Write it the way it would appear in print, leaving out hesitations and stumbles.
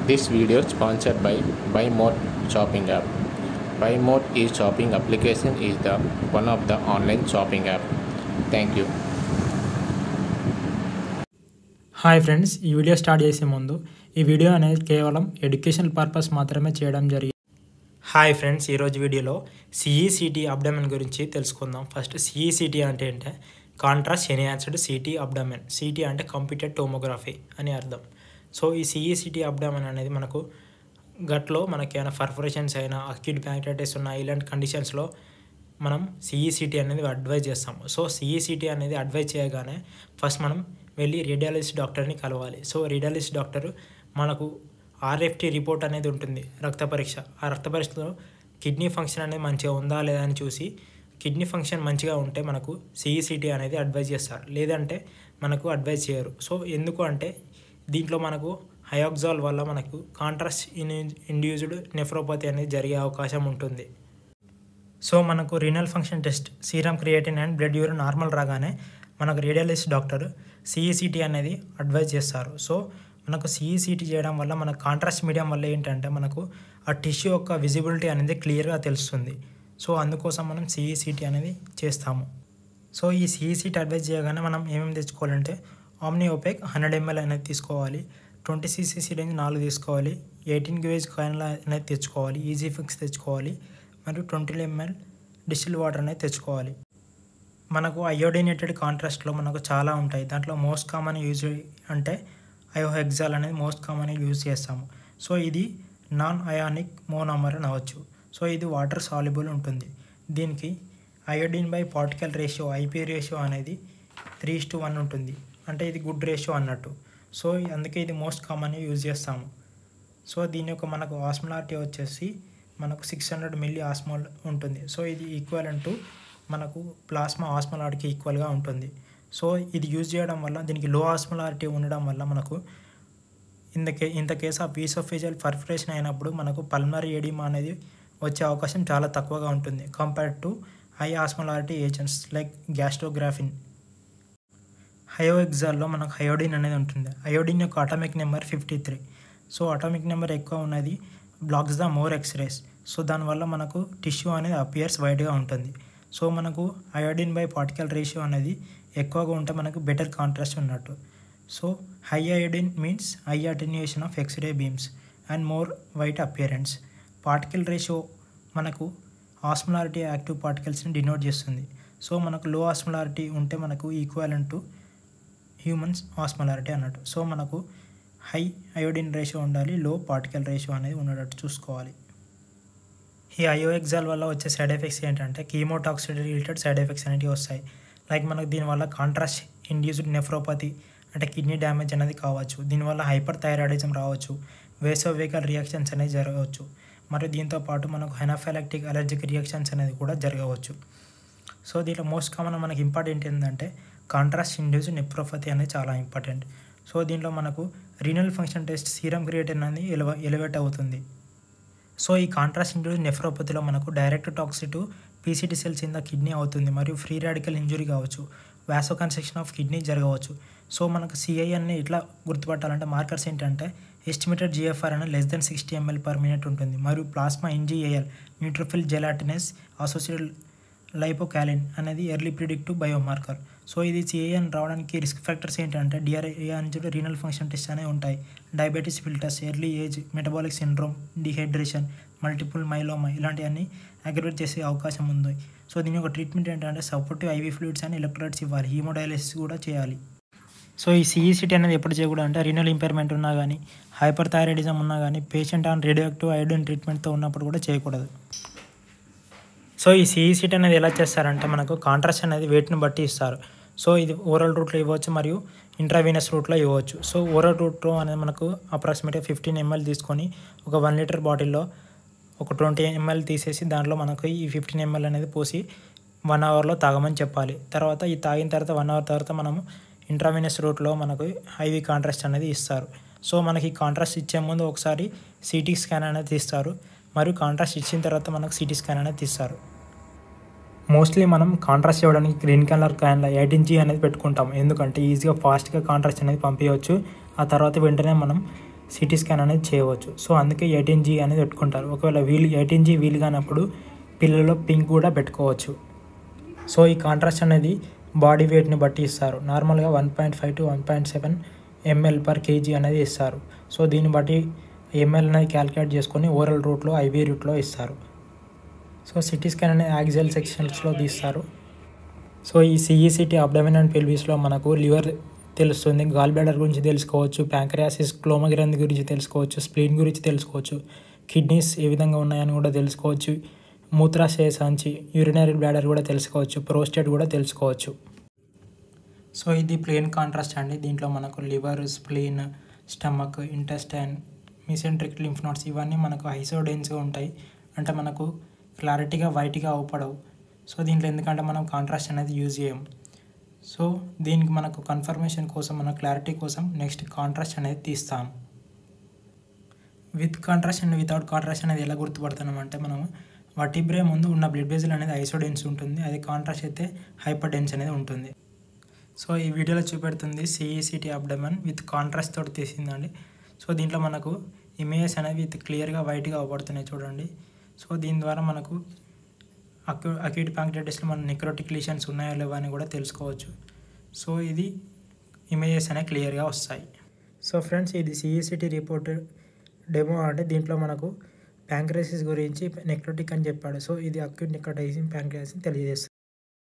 This video is sponsored by BuyMode shopping app. BuyMode shopping application is the one of the online shopping app. Thank you. Hi friends, ఈ video start చేసే ముందు ఈ video అనేది కేవలం educational purpose మాత్రమే చేయడం జరిగింది. Hi friends, ఈరోజు వీడియోలో సిఈసిటీ అబ్డమెన్ గురించి తెలుసుకుందాం. ఫస్ట్ సిఈసిటీ అంటే contrast enhanced city abdomen. City అంటే కంప్యూటెడ్ టోమోగ్రఫీ అని అర్థం. సో ఈ సిఈసిటీ అబ్డమెన్ అనేది మనకు గట్లో మనకి ఏమైనా పర్ఫరేషన్స్ అయినా అక్యూట్ బ్యాంక్టైటిస్ ఉన్న ఇలాంటి కండిషన్స్లో మనం సిఈసిటీ అనేది అడ్వైజ్ చేస్తాము. సో సిఈసిటీ అనేది అడ్వైజ్ చేయగానే ఫస్ట్ మనం వెళ్ళి రేడియాలజిస్ట్ డాక్టర్ని కలవాలి. సో రేడియాలజిస్ట్ డాక్టర్ మనకు ఆర్ఎఫ్టీ రిపోర్ట్ అనేది ఉంటుంది, రక్త పరీక్ష. ఆ రక్త పరీక్షలో కిడ్నీ ఫంక్షన్ అనేది మంచిగా ఉందా లేదా అని చూసి కిడ్నీ ఫంక్షన్ మంచిగా ఉంటే మనకు సిఈసిటీ అనేది అడ్వైజ్ చేస్తారు, లేదంటే మనకు అడ్వైజ్ చేయరు. సో ఎందుకు అంటే దీంట్లో మనకు హయాక్సాల్ వల్ల మనకు కాంట్రాస్ట్ ఇండ్యూస్డ్ నెఫ్రోపతి అనేది జరిగే అవకాశం ఉంటుంది. సో మనకు renal function test, serum creatine and blood urine normal రాగానే మనకు రేడియాలజిస్ట్ డాక్టర్ సిఈసిటీ అనేది అడ్వైజ్ చేస్తారు. సో మనకు సిఈసిటీ చేయడం వల్ల మనకు కాంట్రాస్ట్ మీడియం వల్ల ఏంటంటే మనకు ఆ టిష్యూ యొక్క విజిబిలిటీ అనేది క్లియర్గా తెలుస్తుంది. సో అందుకోసం మనం సిఈసిటీ అనేది చేస్తాము. సో ఈ సిఈసిటీ అడ్వైజ్ చేయగానే మనం ఏమేమి తెచ్చుకోవాలంటే ఆమ్నియోపెక్ 100 ml అనేది తీసుకోవాలి, 20 cc సిరింజ్ 4 తీసుకోవాలి, 18 gauge కాయిన్ల అనేది తెచ్చుకోవాలి, ఈజీ ఫిక్స్ తెచ్చుకోవాలి, మరియు 20 ml డిస్టిల్ వాటర్ అనేది తెచ్చుకోవాలి. మనకు అయోడినేటెడ్ కాంట్రాస్ట్లో మనకు చాలా ఉంటాయి. దాంట్లో మోస్ట్ కామన్ యూజ్ అంటే అయోహెక్సాల్ అనేది మోస్ట్ కామన్ యూజ్ చేస్తాము. సో ఇది నాన్ అయానిక్ మోనోమర్ అని అవ్వచ్చు. సో ఇది వాటర్ సాల్యుబుల్ ఉంటుంది. దీనికి iodine by particle ratio IP ratio అనేది 3:1 ఉంటుంది, అంటే ఇది గుడ్ రేషియో అన్నట్టు. సో అందుకే ఇది మోస్ట్ కామన్ యూజ్ చేస్తాము. సో దీని యొక్క మనకు ఆస్మోలారిటీ వచ్చేసి మనకు 600 మిల్లీ ఆస్మోల్ ఉంటుంది. సో ఇది ఈక్వలెంట్ టు మనకు ప్లాస్మా ఆస్మోలారిటీకి ఈక్వల్గా ఉంటుంది. సో ఇది యూజ్ చేయడం వల్ల దీనికి లో ఆస్మోలారిటీ ఉండడం వల్ల మనకు in the case of esophageal perforation అయినప్పుడు మనకు పల్మనరీ ఎడిమా అనేది వచ్చే అవకాశం చాలా తక్కువగా ఉంటుంది compared to high osmolarity agents like gastrografin. హయోహెక్సాల్లో మనకు అయోడిన్ అనేది ఉంటుంది. అయోడిన్ యొక్క atomic number 53. So atomic number ఎక్కువ ఉన్నది blocks the more X-rays. So దానివల్ల మనకు టిష్యూ అనేది అపియర్స్ వైడ్గా ఉంటుంది. సో మనకు అయోడిన్ బై పార్టికల్ రేషియో అనేది ఎక్కువగా ఉంటే మనకు బెటర్ కాంట్రాస్ట్ ఉన్నట్టు. So high iodine means high attenuation of x-ray beams and more white appearance. Particle ratio మనకు ఆస్మోలారిటీ యాక్టివ్ పార్టికల్స్ని డినోట్ చేస్తుంది. సో మనకు లో ఆస్మోలారిటీ ఉంటే మనకు ఈక్వలెంట్ టు హ్యూమన్స్ ఆస్మోలారిటీ అన్నట్టు. సో మనకు హై అయోడిన్ రేషియో ఉండాలి, లో పార్టికల్ రేషియో అనేది ఉండేటట్టు చూసుకోవాలి. ఈ అయోహెక్సాల్ వల్ల వచ్చే సైడ్ ఎఫెక్ట్స్ ఏంటంటే కీమోటాక్సిటీ రిలేటెడ్ సైడ్ ఎఫెక్ట్స్ అనేవి వస్తాయి. లైక్ మనకు దీనివల్ల కాంట్రాస్ట్ ఇండ్యూస్డ్ నెఫ్రోపతి అంటే కిడ్నీ డ్యామేజ్ అనేది కావచ్చు, దీనివల్ల హైపర్ థైరాయిడిజం రావచ్చు, వేసోవేగల్ రియాక్షన్స్ అనేవి జరగవచ్చు, మరియు దీంతోపాటు మనకు హెనాఫైలాక్టిక్ అలర్జిక్ రియాక్షన్స్ అనేది కూడా జరగవచ్చు. సో దీంట్లో మోస్ట్ కామన్ మనకి ఇంపార్టెంట్ ఏంటంటే కాంట్రాస్ట్ ఇండ్యూస్డ్ నెఫ్రోపతి అనేది చాలా ఇంపార్టెంట్. సో దీంట్లో మనకు renal function test serum creatine అనేది ఎలివేట్ అవుతుంది. సో ఈ కాంట్రాస్ట్ ఇండ్యూస్డ్ నెఫ్రోపతిలో మనకు direct toxicity PCT cells in the kidney అవుతుంది, మరియు ఫ్రీ రాడికల్ ఇంజురీ కావచ్చు, వాసో కన్స్ట్రక్షన్ ఆఫ్ కిడ్నీ జరగవచ్చు. సో మనకు సిఐ అని ఇట్లా గుర్తుపట్టాలంటే మార్కర్స్ ఏంటంటే ఎస్టిమేటెడ్ జిఎఫ్ఆర్ అనేది less than 60 ml/min ఉంటుంది, మరియు ప్లాస్మా ఎన్జీఏఎల్ న్యూట్రోఫిల్ జెలాటినస్ అసోసియేటెడ్ లైపోకాలిన్ అనేది ఎర్లీ ప్రిడిక్టివ్ బయోమార్కర్. సో ఇది సిఐఎన్ రావడానికి రిస్క్ ఫ్యాక్టర్స్ ఏంటంటే డిఆర్ఏ రీనల్ ఫంక్షన్ టెస్ట్ అనేవి ఉంటాయి, diabetes filters, early age, metabolic syndrome, dehydration, multiple myeloma ఇలాంటివన్నీ అగ్రివేట్ చేసే అవకాశం ఉంది. సో దీని యొక్క ట్రీట్మెంట్ ఏంటంటే సపోర్టివ్ ఐవీ ఫ్లూయిడ్స్ అని ఎలక్ట్రోలైట్స్ ఇవ్వాలి, హీమోడయాలిసిస్ కూడా చేయాలి. సో ఈ సిఈసిటీ అనేది ఎప్పుడు చేయకూడదు అంటే రీనల్ ఇంపైర్మెంట్ ఉన్నా కానీ, హైపర్ థైరాయిడిజం ఉన్నా కానీ, పేషెంట్ ఆన్ రేడియోయాక్టివ్ అయోడిన్ ట్రీట్మెంట్తో ఉన్నప్పుడు కూడా చేయకూడదు. సో ఈ సిఈసిటీ అనేది ఎలా చేస్తారంటే మనకు కాంట్రాస్ట్ అనేది వెయిట్ని బట్టి ఇస్తారు. సో ఇది ఓరల్ రూట్లో ఇవ్వచ్చు మరియు ఇంట్రావీనస్ రూట్లో ఇవ్వచ్చు. సో ఓరల్ రూట్లో అనేది మనకు అప్రాక్సిమేట్గా 15 ml తీసుకొని ఒక 1 లీటర్ బాటిల్లో ఒక 20 ml తీసేసి దాంట్లో మనకు ఈ 15 ml అనేది పోసి 1 అవర్లో తాగమని చెప్పాలి. తర్వాత ఈ తాగిన తర్వాత 1 అవర్ తర్వాత మనము ఇంట్రావీనస్ రూట్లో మనకు ఐవీ కాంట్రాస్ట్ అనేది ఇస్తారు. సో మనకి కాంట్రాస్ట్ ఇచ్చే ముందు ఒకసారి సిటీ స్కాన్ అనేది తీస్తారు, మరియు కాంట్రాస్ట్ ఇచ్చిన తర్వాత మనకు సిటీ స్కాన్ అనేది తీస్తారు. మోస్ట్లీ మనం కాంట్రాస్ట్ ఇవ్వడానికి గ్రీన్ కలర్ కాయిన్లో 18G అనేది పెట్టుకుంటాం, ఎందుకంటే ఈజీగా ఫాస్ట్గా కాంట్రాస్ట్ అనేది పంపించవచ్చు. ఆ తర్వాత వెంటనే మనం సిటీ స్కాన్ అనేది చేయవచ్చు. సో అందుకే 18G అనేది పెట్టుకుంటారు. ఒకవేళ 18G వీలు కానప్పుడు పిల్లలో పింక్ కూడా పెట్టుకోవచ్చు. సో ఈ కాంట్రాస్ట్ అనేది బాడీ వెయిట్ని బట్టి ఇస్తారు. నార్మల్గా 1.5 to 1.7 ml/kg అనేది ఇస్తారు. సో దీన్ని బట్టి ఎంఎల్ అనేది క్యాలిక్యులేట్ చేసుకొని ఓరల్ రూట్లో ఐవీ రూట్లో ఇస్తారు. సో సిటీ స్కాన్ అనేది యాక్సియల్ సెక్షన్స్లో తీస్తారు. సో ఈ CECT అబ్డమెన్ అండ్ పెల్విస్లో మనకు లివర్ తెలుస్తుంది, గాల్ బ్లాడర్ గురించి తెలుసుకోవచ్చు, ప్యాంక్రియాసిస్ క్లోమ గ్రంథి గురించి తెలుసుకోవచ్చు, స్ప్లీన్ గురించి తెలుసుకోవచ్చు, కిడ్నీస్ ఏ విధంగా ఉన్నాయని కూడా తెలుసుకోవచ్చు, మూత్రాశయ సంచి యూరినరీ బ్లాడర్ కూడా తెలుసుకోవచ్చు, ప్రోస్టేట్ కూడా తెలుసుకోవచ్చు. సో ఇది ప్లెయిన్ కాంట్రాస్ట్ అండి. దీంట్లో మనకు liver, spleen, stomach, intestine, mesenteric lymph nodes ఇవన్నీ మనకు ఐసోడెన్స్గా ఉంటాయి. అంటే మనకు క్లారిటీగా వైట్గా అవుపడవు. సో దీంట్లో ఎందుకంటే మనం కాంట్రాస్ట్ అనేది యూజ్ చేయం. సో దీనికి మనకు కన్ఫర్మేషన్ కోసం, మన క్లారిటీ కోసం నెక్స్ట్ కాంట్రాస్ట్ అనేది తీస్తాం. With contrast and without contrast అనేది ఎలా గుర్తుపడుతున్నామంటే మనం వర్టిబ్రే ముందు ఉన్న బ్లడ్ వెజల్ అనేది ఐసోడెన్స్ ఉంటుంది, అది కాంట్రాస్ట్ అయితే హైపర్ డెన్స్ అనేది ఉంటుంది. సో ఈ వీడియోలో చూపెడుతుంది CECT అబ్డమెన్ విత్ కాంట్రాస్ట్ తోటి తీసిందండి. సో దీంట్లో మనకు ఇమేజెస్ అనేవి విత్ క్లియర్గా వైట్గా అవపడుతున్నాయి చూడండి. సో దీని ద్వారా మనకు అక్యూట్ ప్యాంక్రియాటిస్లో మన నెక్రోటిక్ లీషన్స్ ఉన్నాయో లేవో అని కూడా తెలుసుకోవచ్చు. సో ఇది ఇమేజెస్ అనేవి క్లియర్గా వస్తాయి. సో ఫ్రెండ్స్, ఇది CECT రిపోర్ట్ డెమో అంటే దీంట్లో మనకు ప్యాంక్రియాసిస్ గురించి నెక్రోటిక్ అని చెప్పాడు. సో ఇది అక్యూట్ నెక్రోటైజింగ్ ప్యాంక్రియాసిస్ తెలియజేస్తుంది.